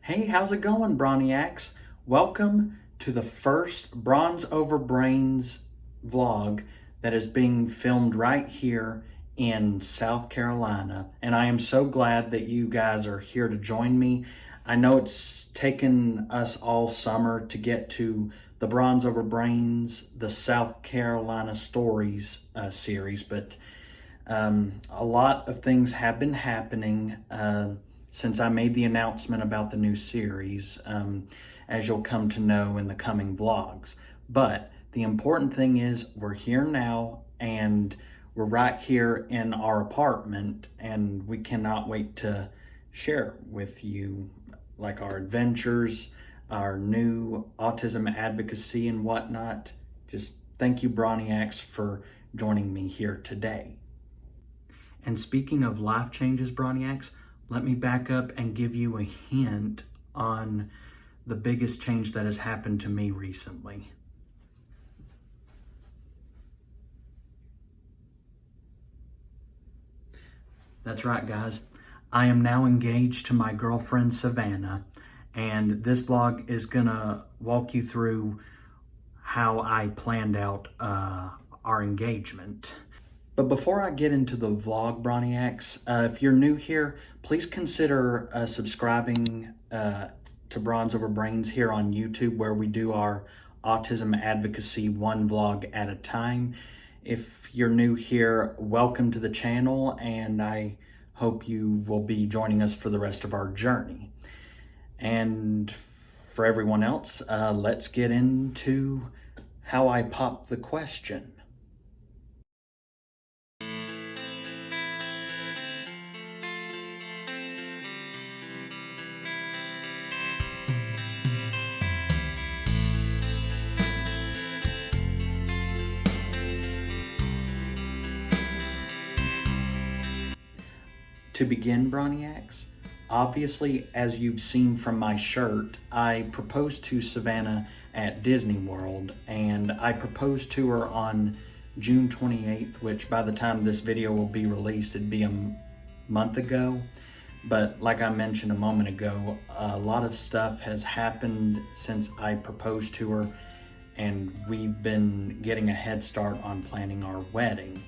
Hey, how's it going, Broniacs? Welcome to the first Brons Over Brains vlog that is being filmed right here in South Carolina. And I am so glad that you guys are here to join me. I know it's taken us all summer to get to the Brons Over Brains, the South Carolina Stories series, but a lot of things have been happening since I made the announcement about the new series, as you'll come to know in the coming vlogs. But the important thing is we're here now, and we're right here in our apartment, and we cannot wait to share with you like our adventures, our new autism advocacy and whatnot. Just thank you, Broniacs, for joining me here today. And speaking of life changes, Broniacs, let me back up and give you a hint on the biggest change that has happened to me recently. That's right, guys. I am now engaged to my girlfriend, Savannah, and this vlog is gonna walk you through how I planned out our engagement. But before I get into the vlog, Broniacs, if you're new here, please consider subscribing to Brons Over Brains here on YouTube, where we do our autism advocacy one vlog at a time. If you're new here, welcome to the channel, and I hope you will be joining us for the rest of our journey. And for everyone else, let's get into how I popped the question. To begin, Broniacs, obviously, as you've seen from my shirt, I proposed to Savannah at Disney World, and I proposed to her on June 28th, which by the time this video will be released, it'd be a month ago. But like I mentioned a moment ago, a lot of stuff has happened since I proposed to her, and we've been getting a head start on planning our wedding.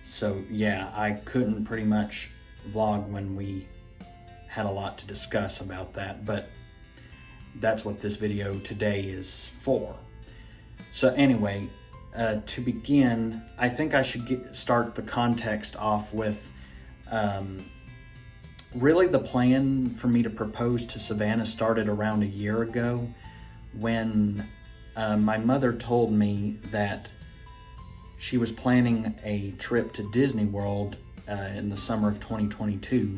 So yeah, I couldn't pretty much vlog when we had a lot to discuss about that, but that's what this video today is for. So anyway, to begin, I think I should start the context off with really the plan for me to propose to Savannah started around a year ago when my mother told me that she was planning a trip to Disney World in the summer of 2022,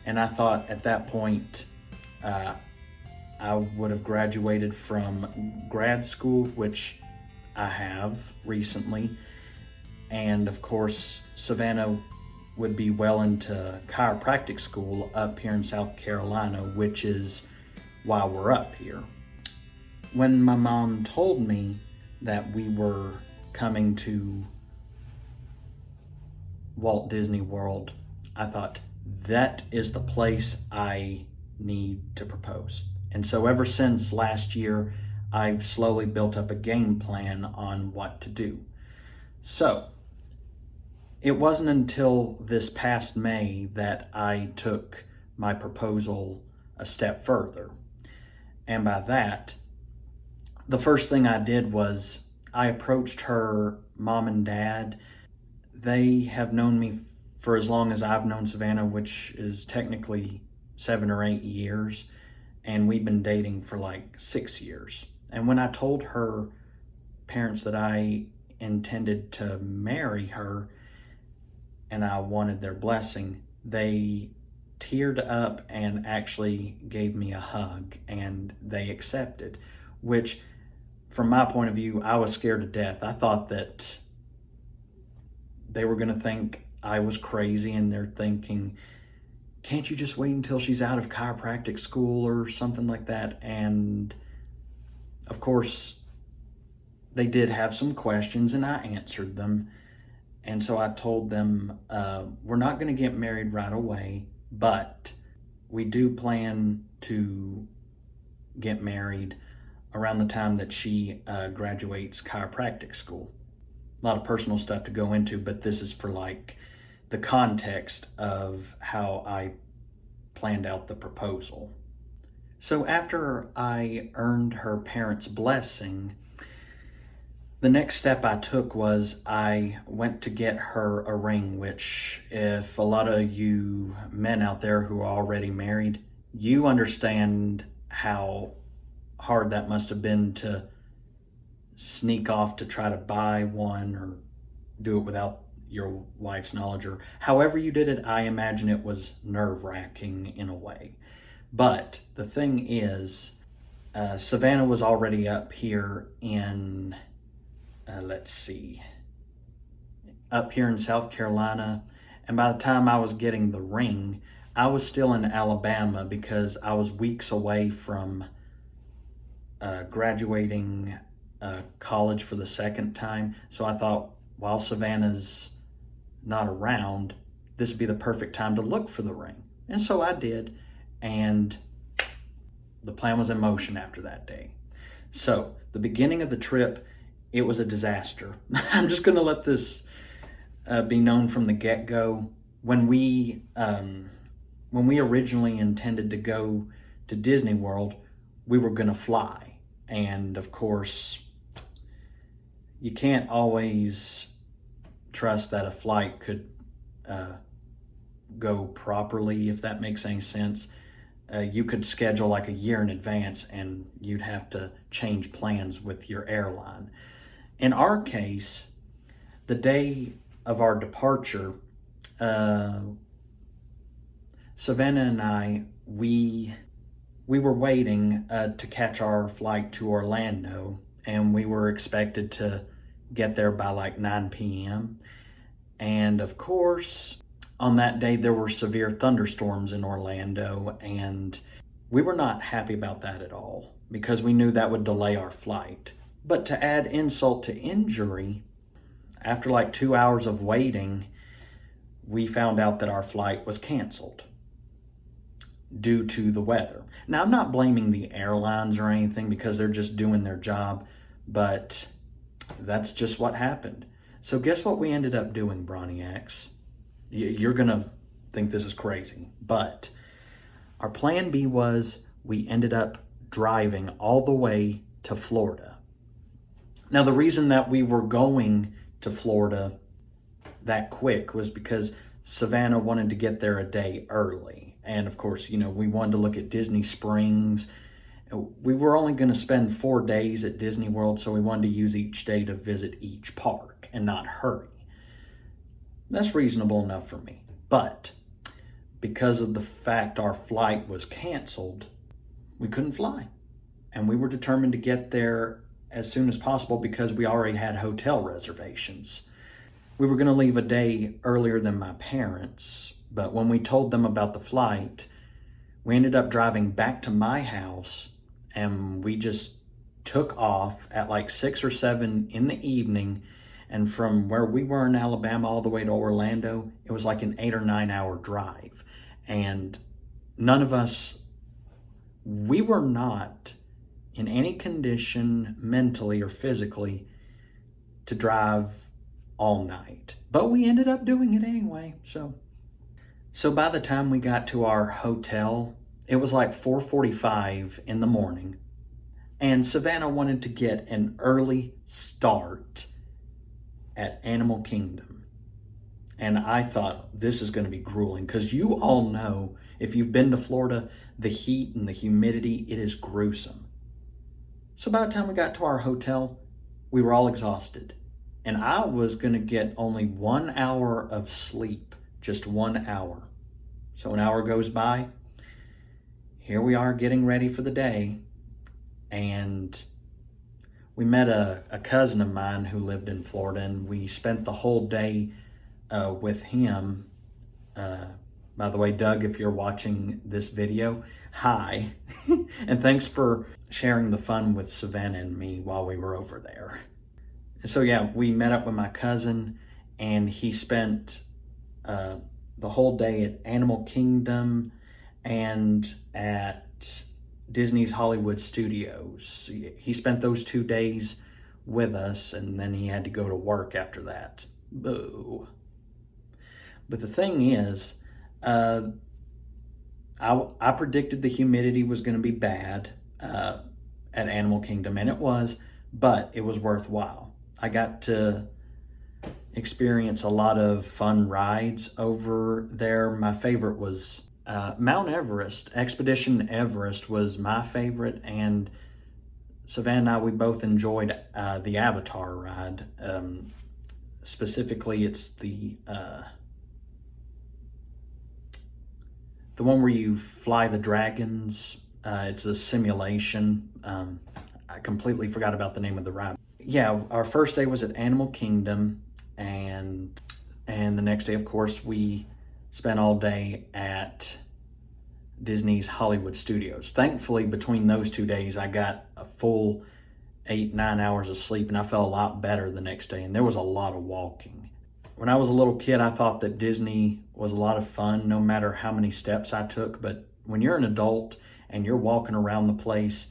and I thought at that point I would have graduated from grad school, which I have recently, and of course Savannah would be well into chiropractic school up here in South Carolina, which is why we're up here. When my mom told me that we were coming to Walt Disney World, I thought, that is the place I need to propose. And so ever since last year, I've slowly built up a game plan on what to do. So it wasn't until this past May that I took my proposal a step further. And by that, the first thing I did was I approached her mom and dad. They have known me for as long as I've known Savannah, which is technically 7 or 8 years, and we've been dating for like 6 years. And when I told her parents that I intended to marry her and I wanted their blessing, they teared up and actually gave me a hug, and they accepted, which from my point of view, I was scared to death. I thought that they were going to think I was crazy, and they're thinking, can't you just wait until she's out of chiropractic school or something like that? And of course, they did have some questions, and I answered them. And so I told them, we're not going to get married right away, but we do plan to get married around the time that she graduates chiropractic school. A lot of personal stuff to go into, but this is for like the context of how I planned out the proposal. So after I earned her parents' blessing, the next step I took was I went to get her a ring, which if a lot of you men out there who are already married, you understand how hard that must have been to sneak off to try to buy one or do it without your wife's knowledge, or however you did it. I imagine it was nerve-wracking in a way. But the thing is, Savannah was already up here in, up here in South Carolina. And by the time I was getting the ring, I was still in Alabama because I was weeks away from graduating college for the second time. So I thought, while Savannah's not around, this would be the perfect time to look for the ring. And so I did. And the plan was in motion after that day. So the beginning of the trip, it was a disaster. I'm just going to let this be known from the get-go. When we originally intended to go to Disney World, we were going to fly. And of course, you can't always trust that a flight could go properly, if that makes any sense. You could schedule like a year in advance and you'd have to change plans with your airline. In our case, the day of our departure, Savannah and I, we were waiting to catch our flight to Orlando, and we were expected to get there by like 9 p.m. And of course, on that day, there were severe thunderstorms in Orlando, and we were not happy about that at all because we knew that would delay our flight. But to add insult to injury, after like 2 hours of waiting, we found out that our flight was canceled due to the weather. Now, I'm not blaming the airlines or anything because they're just doing their job, but that's just what happened. So guess what we ended up doing, Broniacs? You're going to think this is crazy, but our plan B was we ended up driving all the way to Florida. Now, the reason that we were going to Florida that quick was because Savannah wanted to get there a day early. And of course, we wanted to look at Disney Springs. We were only going to spend 4 days at Disney World, so we wanted to use each day to visit each park and not hurry. That's reasonable enough for me. But because of the fact our flight was canceled, we couldn't fly. And we were determined to get there as soon as possible because we already had hotel reservations. We were going to leave a day earlier than my parents, but when we told them about the flight, we ended up driving back to my house, and we just took off at like 6 or 7 in the evening. And from where we were in Alabama all the way to Orlando, it was like an 8 or 9 hour drive. And none of us, we were not in any condition mentally or physically to drive all night. But we ended up doing it anyway. So by the time we got to our hotel, it was like 4:45 in the morning. And Savannah wanted to get an early start at Animal Kingdom. And I thought, this is going to be grueling because you all know, if you've been to Florida, the heat and the humidity, it is gruesome. So by the time we got to our hotel, we were all exhausted. And I was going to get only 1 hour of sleep, just 1 hour. So an hour goes by. Here we are getting ready for the day. And we met a cousin of mine who lived in Florida, and we spent the whole day with him. By the way, Doug, if you're watching this video, hi. And thanks for sharing the fun with Savannah and me while we were over there. So yeah, we met up with my cousin, and he spent the whole day at Animal Kingdom and at Disney's Hollywood Studios. He spent those 2 days with us, and then he had to go to work after that. Boo. But the thing is, I predicted the humidity was going to be bad at Animal Kingdom, and it was, but it was worthwhile. I got to experience a lot of fun rides over there. My favorite was Mount Everest. Expedition Everest was my favorite, and Savannah and I, we both enjoyed the Avatar ride. Specifically, it's the one where you fly the dragons. It's a simulation. I completely forgot about the name of the ride. Yeah, our first day was at Animal Kingdom, and the next day, of course, we spent all day at Disney's Hollywood Studios. Thankfully, between those 2 days, I got a full 8-9 hours of sleep, and I felt a lot better the next day, and there was a lot of walking. When I was a little kid, I thought that Disney was a lot of fun, no matter how many steps I took, but when you're an adult and you're walking around the place,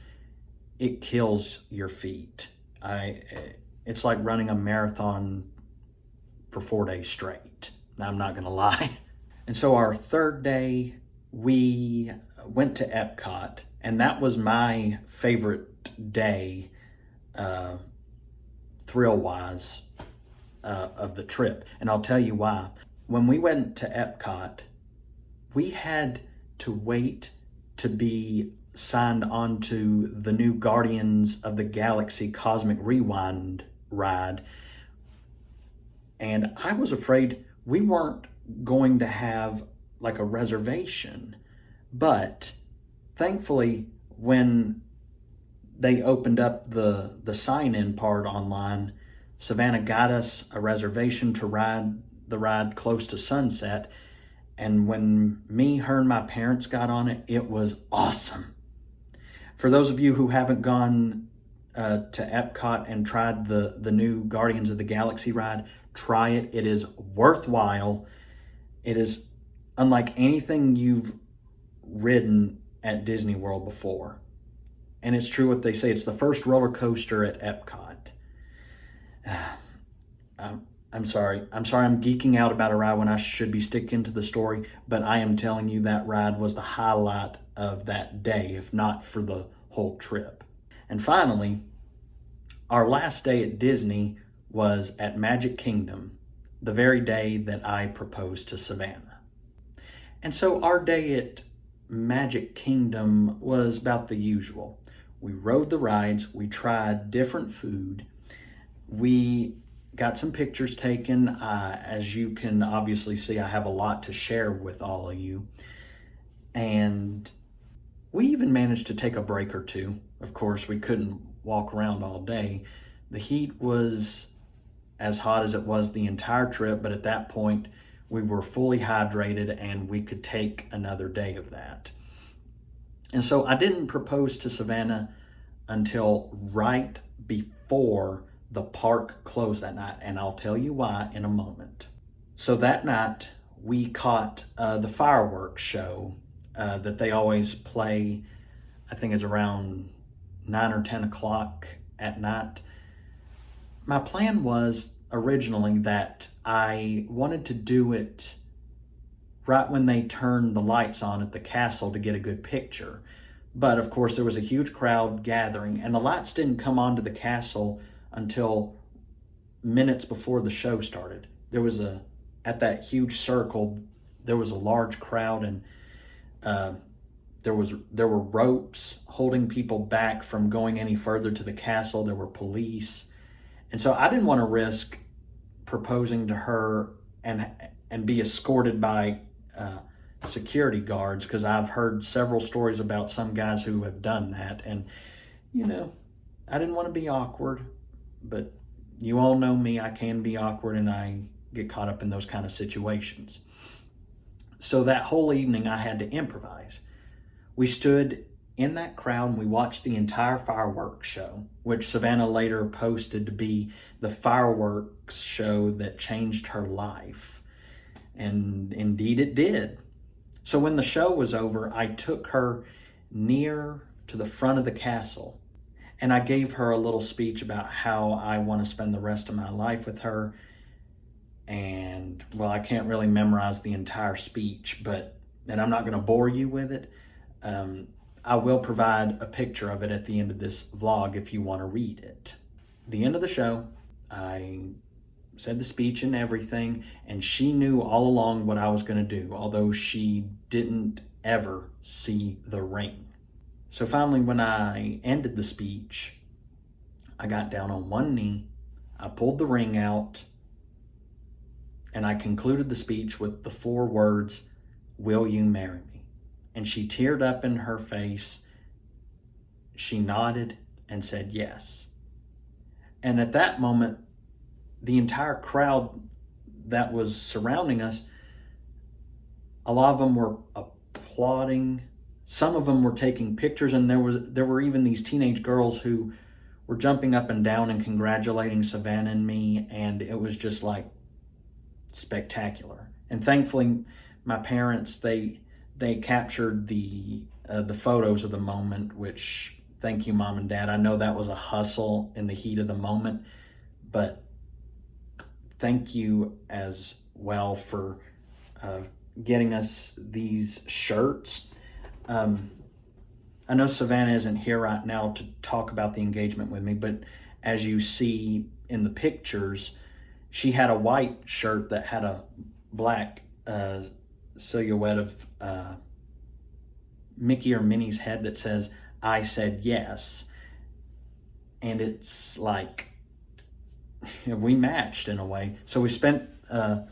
it kills your feet. It's like running a marathon for 4 days straight. I'm not gonna lie. And so our third day, we went to Epcot, and that was my favorite day, thrill-wise, of the trip. And I'll tell you why. When we went to Epcot, we had to wait to be signed onto the new Guardians of the Galaxy Cosmic Rewind ride. And I was afraid we weren't going to have like a reservation. But thankfully, when they opened up the sign-in part online, Savannah got us a reservation to ride the ride close to sunset. And when me, her, and my parents got on it, it was awesome. For those of you who haven't gone to Epcot and tried the new Guardians of the Galaxy ride, try it. It is worthwhile. It is unlike anything you've ridden at Disney World before. And it's true what they say. It's the first roller coaster at Epcot. I'm sorry I'm geeking out about a ride when I should be sticking to the story, but I am telling you that ride was the highlight of that day, if not for the whole trip. And finally, our last day at Disney was at Magic Kingdom, the very day that I proposed to Savannah. And so our day at Magic Kingdom was about the usual. We rode the rides, we tried different food, we got some pictures taken. As you can obviously see, I have a lot to share with all of you. And we even managed to take a break or two. Of course, we couldn't walk around all day. The heat was as hot as it was the entire trip, but at that point, we were fully hydrated and we could take another day of that. And so I didn't propose to Savannah until right before the park closed that night, and I'll tell you why in a moment. So that night, we caught the fireworks show that they always play. I think it's around 9 or 10 o'clock at night. My plan was originally that I wanted to do it right when they turned the lights on at the castle to get a good picture. But of course, there was a huge crowd gathering, and the lights didn't come onto the castle until minutes before the show started. There was at that huge circle, there was a large crowd, and there were ropes holding people back from going any further to the castle. There were police. And so I didn't want to risk proposing to her and be escorted by security guards, because I've heard several stories about some guys who have done that. And, you know, I didn't want to be awkward, but you all know me. I can be awkward and I get caught up in those kind of situations. So that whole evening I had to improvise. We stood in that crowd and we watched the entire fireworks show, which Savannah later posted to be the fireworks show that changed her life. And indeed it did. So when the show was over, I took her near to the front of the castle. And I gave her a little speech about how I want to spend the rest of my life with her. And, well, I can't really memorize the entire speech, and I'm not going to bore you with it. I will provide a picture of it at the end of this vlog if you want to read it. The end of the show, I said the speech and everything, and she knew all along what I was going to do, although she didn't ever see the ring. So finally, when I ended the speech, I got down on one knee, I pulled the ring out, and I concluded the speech with the 4 words, "Will you marry me?" And she teared up in her face. She nodded and said yes. And at that moment, the entire crowd that was surrounding us, a lot of them were applauding. Some of them were taking pictures, and there were even these teenage girls who were jumping up and down and congratulating Savannah and me, and it was just like spectacular. And thankfully, my parents, they captured the photos of the moment, which, thank you, Mom and Dad. I know that was a hustle in the heat of the moment, but thank you as well for getting us these shirts. I know Savannah isn't here right now to talk about the engagement with me, but as you see in the pictures, she had a white shirt that had a black silhouette of Mickey or Minnie's head that says, "I said yes." And it's like, we matched in a way. So we spent the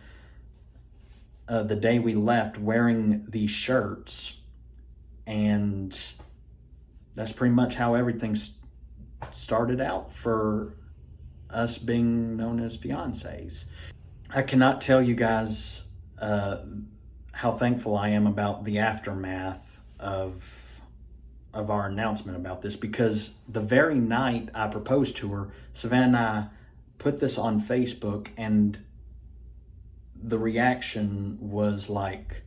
day we left wearing these shirts, and that's pretty much how everything started out for us being known as fiancés. I cannot tell you guys how thankful I am about the aftermath of our announcement about this, because the very night I proposed to her, Savannah and I put this on Facebook, and the reaction was like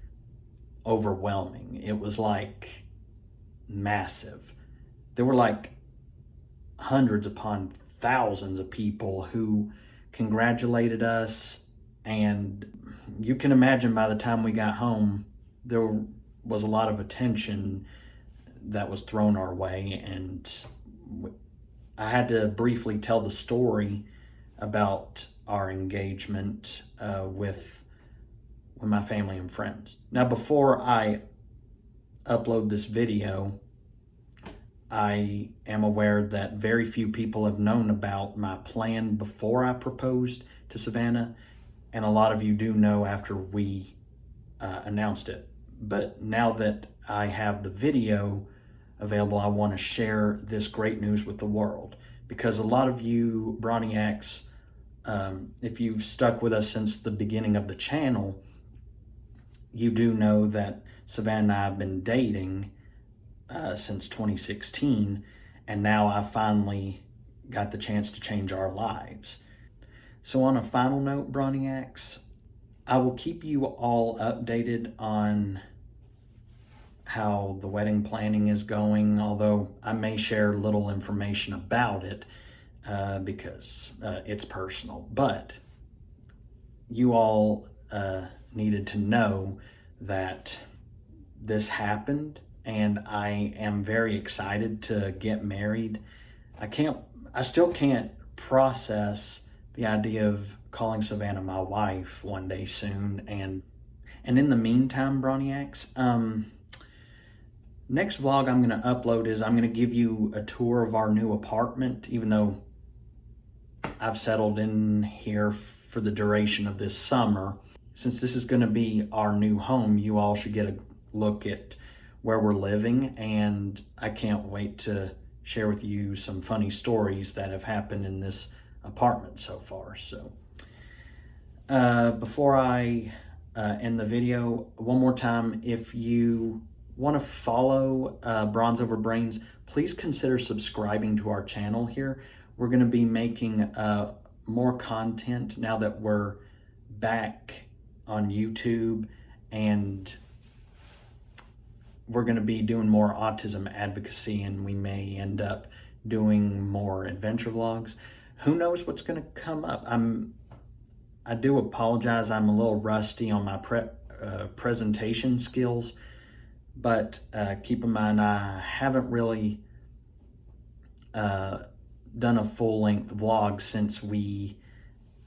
overwhelming. It was like massive. There were like hundreds upon thousands of people who congratulated us, and you can imagine by the time we got home, there was a lot of attention that was thrown our way, and I had to briefly tell the story about our engagement with my family and friends. Now, before I upload this video, I am aware that very few people have known about my plan before I proposed to Savannah, and a lot of you do know after we announced it. But now that I have the video available, I want to share this great news with the world, because a lot of you Broniacs, if you've stuck with us since the beginning of the channel, you do know that Savannah and I have been dating since 2016, and now I finally got the chance to change our lives. So on a final note, Broniacs, I will keep you all updated on how the wedding planning is going, although I may share little information about it because it's personal. But you all needed to know that this happened, and I am very excited to get married. I still can't process the idea of calling Savannah my wife one day soon. And in the meantime, Broniacs, next vlog I'm going to upload is I'm going to give you a tour of our new apartment, even though I've settled in here for the duration of this summer. Since this is going to be our new home, you all should get a look at where we're living, and I can't wait to share with you some funny stories that have happened in this apartment so far. So before I end the video, one more time, if you want to follow Brons Over Brains, please consider subscribing to our channel here. We're going to be making more content now that we're back on YouTube, and we're going to be doing more autism advocacy, and we may end up doing more adventure vlogs. Who knows what's going to come up? I do apologize. I'm a little rusty on my presentation skills, but keep in mind I haven't really done a full-length vlog since we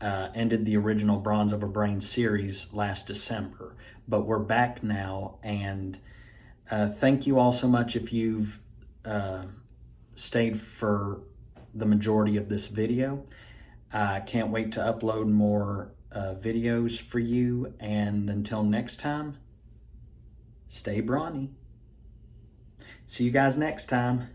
ended the original Brons Over Brains series last December. But we're back now, and thank you all so much if you've stayed for the majority of this video. I can't wait to upload more videos for you, and until next time, stay brawny. See you guys next time.